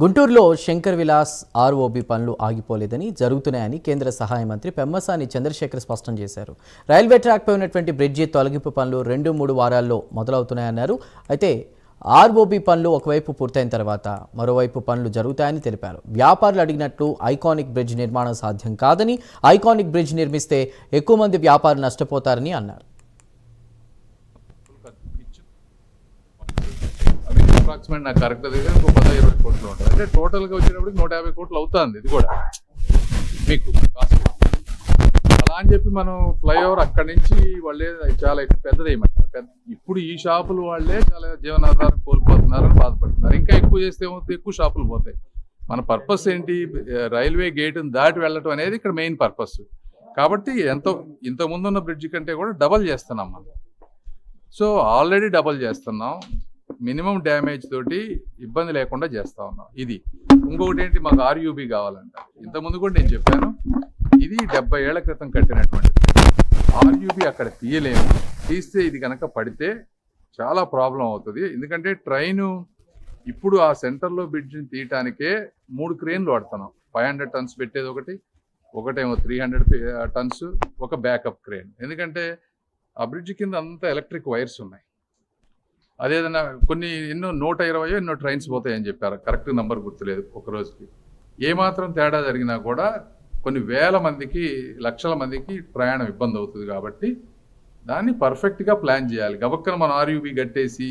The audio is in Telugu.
గుంటూరులో శంకర్ విలాస్ ఆర్ఓబి పనులు ఆగిపోలేదని జరుగుతున్నాయని కేంద్ర సహాయ మంత్రి పెమ్మసాని చంద్రశేఖర్ స్పష్టం చేశారు. రైల్వే ట్రాక్పై ఉన్నటువంటి బ్రిడ్జి తొలగింపు పనులు 2-3 వారాల్లో మొదలవుతున్నాయన్నారు. అయితే ఆర్ఓబి పనులు ఒకవైపు పూర్తయిన తర్వాత మరోవైపు పనులు జరుగుతాయని తెలిపారు. వ్యాపారులు అడిగినట్లు ఐకానిక్ బ్రిడ్జ్ నిర్మాణం సాధ్యం కాదని, ఐకానిక్ బ్రిడ్జ్ నిర్మిస్తే ఎక్కువ మంది వ్యాపారులు నష్టపోతారని అన్నారు. అప్రాక్సిమేట్ నాకు కరెక్ట్ దగ్గర ఇంకో 10-20 కోట్లు ఉంటుంది. అంటే టోటల్గా వచ్చినప్పటికి 150 కోట్లు అవుతుంది. ఇది కూడా మీకు అలా అని చెప్పి మనం ఫ్లైఓవర్ అక్కడి నుంచి వాళ్ళే చాలా పెద్దది ఏమంటారు. ఇప్పుడు ఈ షాపులు వాళ్ళే చాలా జీవనాధారం కోల్పోతున్నారని బాధపడుతున్నారు. ఇంకా ఎక్కువ చేస్తే ఏమవుతుంది, ఎక్కువ షాపులు పోతాయి. మన పర్పస్ ఏంటి, రైల్వే గేటును దాటి వెళ్ళటం అనేది ఇక్కడ మెయిన్ పర్పస్. కాబట్టి ఇంతకుముందున్న బ్రిడ్జ్ కంటే కూడా డబల్ చేస్తున్నాం మనం. సో ఆల్రెడీ డబల్ చేస్తున్నాం. మినిమం డ్యామేజ్ తోటి ఇబ్బంది లేకుండా చేస్తా ఉన్నాం. ఇది ఇంకొకటి ఏంటి, మాకు ఆర్యూబీ కావాలంట. ఇంతకుముందు కూడా నేను చెప్పాను, ఇది 70 ఏళ్ల క్రితం కట్టినటువంటి ఆర్యూబీ అక్కడ తీయలేము. తీస్తే ఇది కనుక పడితే చాలా ప్రాబ్లం అవుతుంది. ఎందుకంటే ట్రైను ఇప్పుడు ఆ సెంటర్లో బ్రిడ్జ్ని తీయటానికే 3 క్రేన్లు వాడుతున్నాం. 500 టన్స్ పెట్టేది ఒకటేమో 300 టన్స్, ఒక బ్యాకప్ క్రేన్. ఎందుకంటే ఆ బ్రిడ్జ్ కింద అంతా ఎలక్ట్రిక్ వైర్స్ ఉన్నాయి. అదేదన్నా ఎన్నో 120 ట్రైన్స్ పోతాయని చెప్పారు. కరెక్ట్ నెంబర్ గుర్తులేదు. ఒక రోజుకి ఏమాత్రం తేడా జరిగినా కూడా కొన్ని వేల మందికి, లక్షల మందికి ప్రయాణం ఇబ్బంది అవుతుంది. కాబట్టి దాన్ని పర్ఫెక్ట్గా ప్లాన్ చేయాలి. గబక్కన మనం ఆర్యూబీ కట్టేసి